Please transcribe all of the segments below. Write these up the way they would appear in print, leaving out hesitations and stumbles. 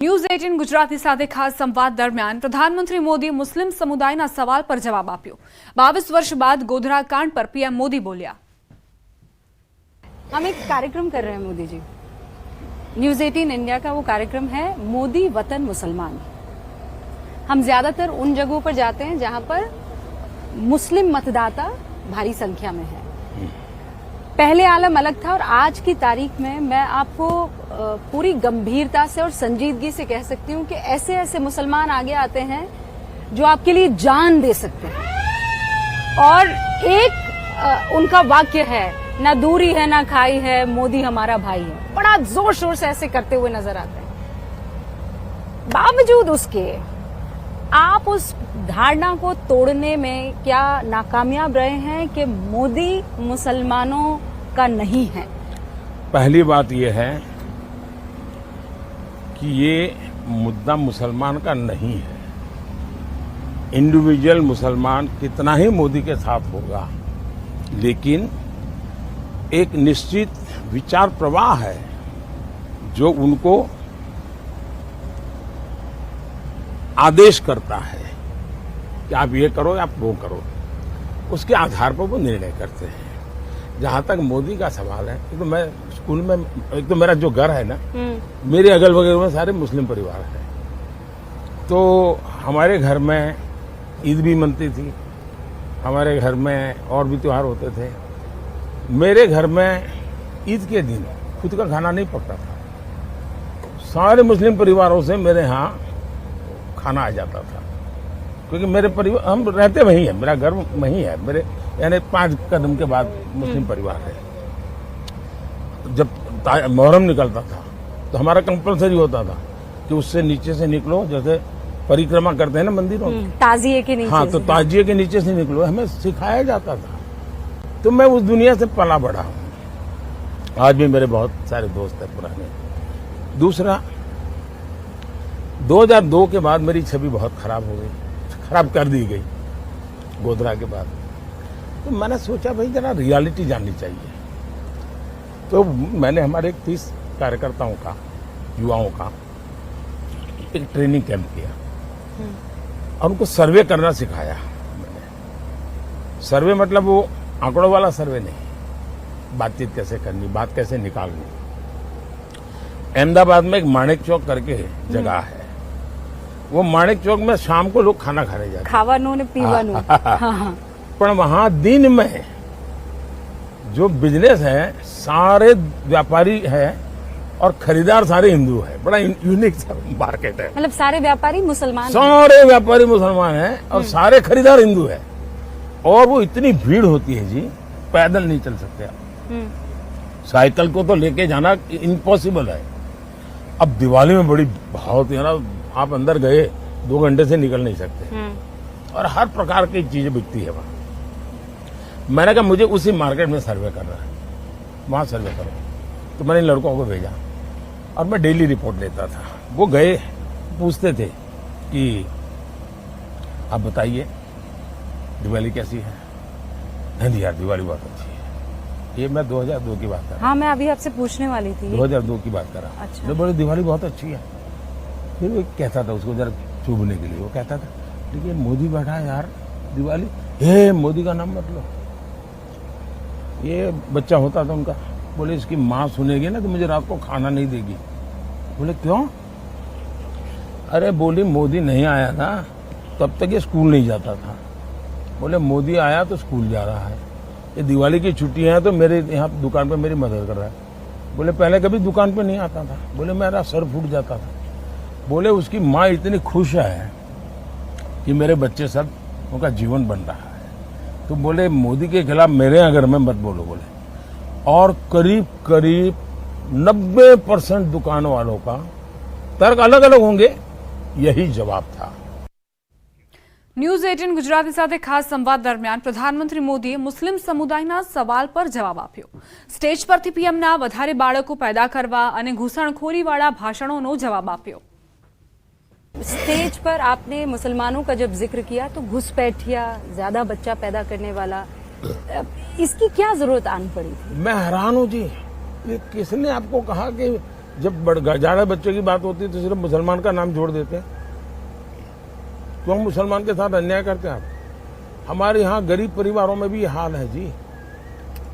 News 18 Gujarati સાથે ખાસ સંવાદ દરમિયાન પ્રધાનમંત્રી મોદી મુસ્લિમ સમુદાયના સવાલ પર જવાબ આપ્યો। 22 वर्ष बाद गोधरा कांड पर पीएम मोदी बोलिया। हम एक कार्यक्रम कर रहे हैं मोदी जी। न्यूज 18 इंडिया का वो कार्यक्रम है मोदी वतन मुसलमान। हम ज्यादातर उन जगहों पर जाते हैं जहां पर मुस्लिम मतदाता भारी संख्या में है। पहले आलम अलग था और आज की तारीख में मैं आपको पूरी गंभीरता से और संजीदगी से कह सकती हूं कि ऐसे ऐसे मुसलमान आगे आते हैं जो आपके लिए जान दे सकते हैं। और एक उनका वाक्य है, ना दूरी है ना खाई है, मोदी हमारा भाई है। बड़ा जोर शोर से ऐसे करते हुए नजर आते हैं। बावजूद उसके आप उस धारणा को तोड़ने में क्या नाकामयाब रहे हैं कि मोदी मुसलमानों का नहीं है? पहली बात यह है कि ये मुद्दा मुसलमान का नहीं है। इंडिविजुअल मुसलमान कितना ही मोदी के साथ होगा, लेकिन एक निश्चित विचार प्रवाह है जो उनको आदेश करता है कि आप ये करो या आप वो करो। उसके आधार पर वो निर्णय करते हैं। जहां तक मोदी का सवाल है, तो मैं स्कूल में, एक तो मेरा जो घर है ना, मेरे अगल बगल में सारे मुस्लिम परिवार हैं। तो हमारे घर में ईद भी मनती थी, हमारे घर में और भी त्योहार होते थे। मेरे घर में ईद के दिन खुद का खाना नहीं पकता था। सारे मुस्लिम परिवारों से मेरे यहाँ खाना आ जाता था, क्योंकि मेरे परिवार, हम रहते वहीं है, मेरा घर वहीं है, मेरे यानी 5 कदम के बाद मुस्लिम परिवार है। जब मुहर्रम निकलता था तो हमारा कंपलसरी होता था कि उससे नीचे से निकलो, जैसे परिक्रमा करते हैं ना मंदिरों में, ताजिए के नीचे। हाँ, तो ताजिए के नीचे से निकलो, हमें सिखाया जाता था। तो मैं उस दुनिया से पला बढ़ा हूं। आज भी मेरे बहुत सारे दोस्त हैं पुराने। दूसरा, 2002 के बाद मेरी छवि बहुत खराब हो गई, खराब कर दी गई गोधरा के बाद। तो मैंने सोचा भाई जरा रियलिटी जाननी चाहिए। तो मैंने हमारे 30 कार्यकर्ताओं का, युवाओं का एक ट्रेनिंग कैंप किया और उनको सर्वे करना सिखाया मैंने। सर्वे मतलब वो आंकड़ों वाला सर्वे नहीं, बातचीत कैसे करनी, बात कैसे निकालनी। अहमदाबाद में एक माणिक चौक करके जगह है, वो माणिक चौक में शाम को लोग खाना खाने जाते हैं, खावानू ने पीवानू। हाँ। पर वहां दिन में जो बिजनेस है, सारे व्यापारी है और खरीदार सारे हिंदू है। बड़ा यूनिक मार्केट है। मतलब सारे व्यापारी मुसलमान, सारे व्यापारी मुसलमान हैं और सारे खरीदार हिंदू है। और वो इतनी भीड़ होती है जी, पैदल नहीं चल सकते आप। साइकिल को तो लेके जाना इम्पॉसिबल है। अब दिवाली में बड़ी बहुत है ना, आप अंदर गए 2 घंटे से निकल नहीं सकते और हर प्रकार की चीजें बिकती है वहां। मैंने कहा मुझे उसी मार्केट में सर्वे करना है, वहां सर्वे करो। तो मैंने लड़कों को भेजा और मैं डेली रिपोर्ट लेता था। वो गए, पूछते थे कि आप बताइए दिवाली कैसी है। नहीं यार, दिवाली बहुत अच्छी है। ये मैं 2002 की बात कर रहा। हाँ, मैं अभी आपसे पूछने वाली थी। 2002 की बात कर रहा। अच्छा। तो बोले दिवाली बहुत अच्छी है। फिर वो कहता था, उसको जरा चुभने के लिए वो कहता था, लेकिन मोदी बैठा है यार, दिवाली, हे मोदी का नाम मत लो। ये बच्चा होता था उनका, बोले इसकी माँ सुनेगी ना तो मुझे रात को खाना नहीं देगी। बोले क्यों? अरे बोली मोदी नहीं आया ना तब तक ये स्कूल नहीं जाता था। बोले मोदी आया तो स्कूल जा रहा है। ये दिवाली की छुट्टियां हैं तो मेरे यहाँ दुकान पे मेरी मदद कर रहा है। बोले पहले कभी दुकान पे नहीं आता था। बोले मेरा सर फूट जाता था। बोले उसकी माँ इतनी खुश है कि मेरे बच्चे सब, उनका जीवन बन रहा है। तो बोले मोदी के खिलाफ मेरे यहाँ घर में मत बोलो। बोले और करीब करीब 90% दुकानों वालों का तर्क अलग अलग होंगे, यही जवाब था। ન્યૂઝ 18 ગુજરાતી સાથે ખાસ સંવાદ દરમિયાન પ્રધાનમંત્રી મોદીએ મુસ્લિમ સમુદાયના સવાલ પર જવાબ આપ્યો। સ્ટેજ પરથી પીએમના વધારે બાળકો પેદા કરવા અને ઘૂસણખોરીવાળા ભાષણોનો જવાબ આપ્યો। स्टेज पर आपने मुसलमानों का जब जिक्र किया तो घुसपैठिया, ज्यादा बच्चा पैदा करने वाला, इसकी क्या जरूरत आन पड़ी थी? मैं हैरान हूं जी, ये किसने आपको कहा कि जब ज़्यादा बच्चों की बात होती है तो सिर्फ मुसलमान का नाम जोड़ देते हैं। क्यों मुसलमान के साथ अन्याय करते हैं आप? हमारे यहाँ गरीब परिवारों में भी ये हाल है जी,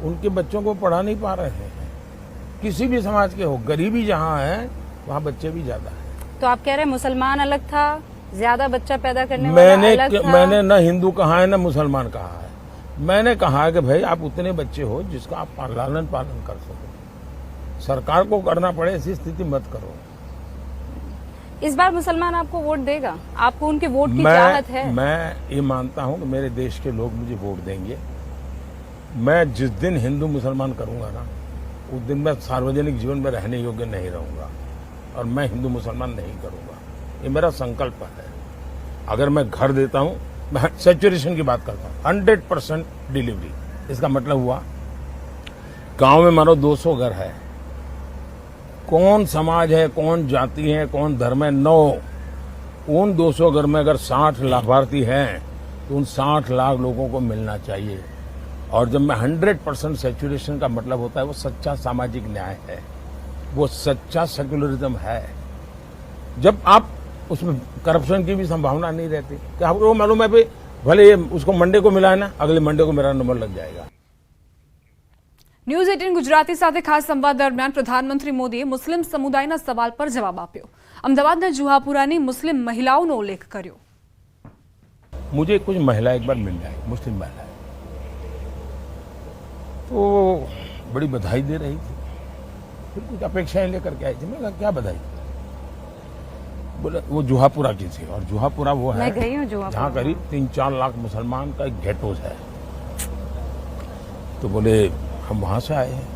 उनके बच्चों को पढ़ा नहीं पा रहे हैं। किसी भी समाज के हो, गरीबी जहाँ है वहाँ बच्चे भी ज्यादा है। तो आप कह रहे हैं मुसलमान अलग था, ज्यादा बच्चा पैदा करने वाला अलग था? मैंने न हिंदू कहा है न मुसलमान कहा है। मैंने कहा है कि भाई आप उतने बच्चे हो जिसका आप लालन पालन कर सको। सरकार को करना पड़े ऐसी स्थिति मत करो। इस बार मुसलमान आपको वोट देगा? आपको उनके वोट की चाहत है? मैं ये मानता हूं कि मेरे देश के लोग मुझे वोट देंगे। मैं जिस दिन हिंदू मुसलमान करूंगा ना, उस दिन मैं सार्वजनिक जीवन में रहने योग्य नहीं रहूंगा और मैं हिंदू मुसलमान नहीं करूंगा। ये मेरा संकल्प है। अगर मैं घर देता हूं, मैं सैचुरेशन की बात करता हूं, 100% डिलीवरी। इसका मतलब हुआ गांव में मानो 200 घर है, कौन समाज है, कौन जाति है, कौन धर्म है, 9। उन 200 घर में अगर 60 लाभार्थी हैं तो उन 60 लाख लोगों को मिलना चाहिए। और जब मैं 100% सैचुरेशन का मतलब होता है वो सच्चा सामाजिक न्याय है, वो सच्चा सेक्युलरिज्म है। जब आप उसमें करप्शन की भी संभावना नहीं रहती कि आपको मालूम है भाई भले उसको मंडे को मिला है ना, अगले मंडे को मेरा नंबर लग जाएगा। ન્યૂઝ 18 ગુજરાતી સાથે ખાસ સંવાદ દરમિયાન પ્રધાનમંત્રી મોદીએ મુસ્લિમ સમુદાયના સવાલ પર જવાબ આપ્યો। અમદાવાદના જુહાપુરાની મુસ્લિમ મહિલાઓનો ઉલ્લેખ કર્યો। मुझे कुछ महिला एक बार मिल जाए, मुस्लिम महिलाएं, तो बड़ी बधाई दे रही थी, फिर कुछ अपेक्षाएं लेकर के आई थी। मैंने कहा क्या बधाई? बोले वो जुहापुरा की थी, और जुहापुरा वो है मैं गई हूँ जुहापुरा, जहाँ करीब 3-4 लाख मुसलमान का एक गेटोज है। तो बोले हम वहां से आए हैं।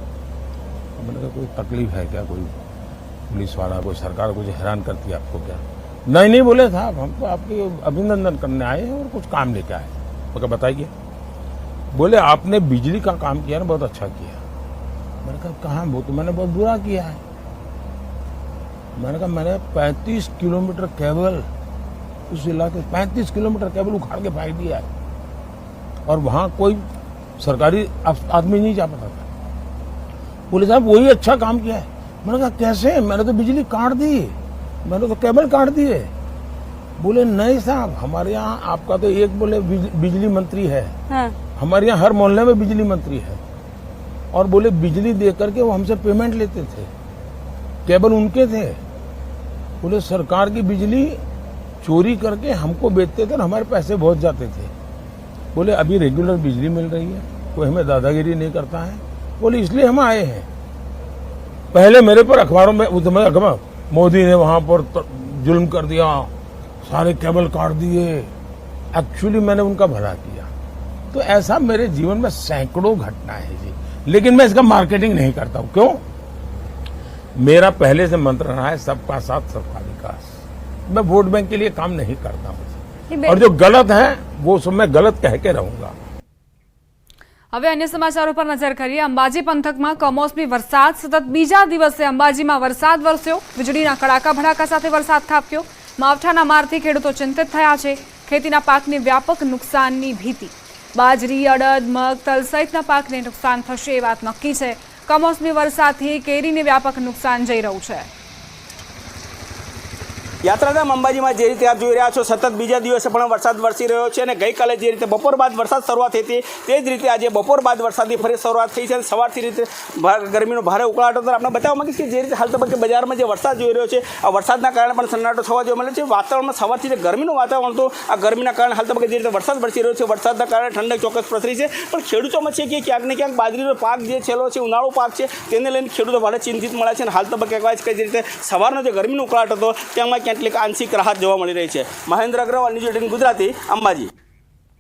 तो मैंने कहा कोई तकलीफ है क्या, कोई पुलिस वाला, कोई सरकार कुछ हैरान करती है आपको क्या? नहीं बोले साहब, हम तो आपके अभिनंदन करने आए हैं और कुछ काम लेके आए। मैं कहा बताइए। बोले आपने बिजली का काम किया ना, बहुत अच्छा किया। मैंने कहा कहाँ? वो तो मैंने बहुत बुरा किया है। मैंने कहा मैंने 35 किलोमीटर केबल उस इलाके 35 किलोमीटर केबल उखाड़ के फेंक दिया है और वहां कोई सरकारी आदमी नहीं जा पाता था। बोले साहब वही अच्छा काम किया है। मैंने कहा कैसे? मैंने तो बिजली काट दी, मैंने तो केबल काट दिए। बोले नहीं साहब, हमारे यहाँ आपका तो एक बोले बिजली मंत्री है, हाँ। हमारे यहाँ हर मोहल्ले में बिजली मंत्री है। और बोले बिजली दे करके वो हमसे पेमेंट लेते थे, केबल उनके थे। बोले सरकार की बिजली चोरी करके हमको बेचते थे और हमारे पैसे बहुत जाते थे। बोले अभी रेगुलर बिजली मिल रही है, कोई हमें दादागिरी नहीं करता है। बोले इसलिए हम आए हैं। पहले मेरे पर अखबारों में अखबार मोदी ने वहां पर जुल्म कर दिया, सारे केबल काट दिए। एक्चुअली मैंने उनका भला किया। तो ऐसा मेरे जीवन में सैकड़ों घटनाएं हैं जी, लेकिन मैं इसका मार्केटिंग नहीं करता हूं। क्यों? मेरा पहले से मंत्र रहा है सबका साथ सबका विकास। मैं वोट बैंक के लिए काम नहीं करता हूं, और जो गलत है वो सब मैं गलत कह के रहूंगा। હવે અન્ય સમાચારો પર નજર કરીએ। અંબાજી પંથકમાં કમોસમી વરસાદ સતત બીજા દિવસે અંબાજીમાં વરસાદ વરસ્યો। વીજળીના કડાકા ભડાકા સાથે વરસાદ ખાબક્યો। માવઠાના મારથી ખેડૂતો ચિંતિત થયા છે। ખેતીના પાકને વ્યાપક નુકસાનની ભીતિ। બાજરી, અડદ, મગ, તલ સહિતના પાકને નુકસાન થશે એ વાત નક્કી છે। કમોસમી વરસાદથી કેરીને વ્યાપક નુકસાન જઈ રહ્યું છે। યાત્રાધામ અંબાજીમાં જે રીતે આપ જોઈ રહ્યા છો, સતત બીજા દિવસે પણ વરસાદ વરસી રહ્યો છે અને ગઈકાલે જે રીતે બપોર બાદ વરસાદ શરૂઆત થઈ હતી તે જ રીતે આજે બપોર બાદ વરસાદની ફરી શરૂઆત થઈ છે અને સવારથી રીતે ગરમીનો ભારે ઉકળાટ હતો। આપણે બતાવવા માંગીશ કે જે રીતે હાલ તબક્કે બજારમાં જે વરસાદ જોઈ રહ્યો છે, આ વરસાદના કારણે પણ સન્નાટો થવા જોવા મળે છે। વાતાવરણમાં સવારથી જે ગરમીનું વાતાવરણ હતું, આ ગરમીના કારણે હાલ તબક્કે જે રીતે વરસાદ વરસી રહ્યો છે, વરસાદના કારણે ઠંડક ચોક્કસ પ્રસરી છે। પણ ખેડૂતોમાં છે કે ક્યાંક ને ક્યાંક બાજરીનો પાક જે છેલ્લો છે, ઉનાળુ પાક છે, તેને લઈને ખેડૂતો ભારે ચિંતિત મળ્યા છે અને હાલ તબક્કે કહેવાય છે કે જે રીતે સવારનો જે ગરમીનો ઉકળાટ હતો તેમાં ક્યાંક આંશિક રાહત જોવા મળી રહી છે। મહેન્દ્ર અગ્રવાલ, ન્યૂઝ 18 ગુજરાતી, અંબાજી।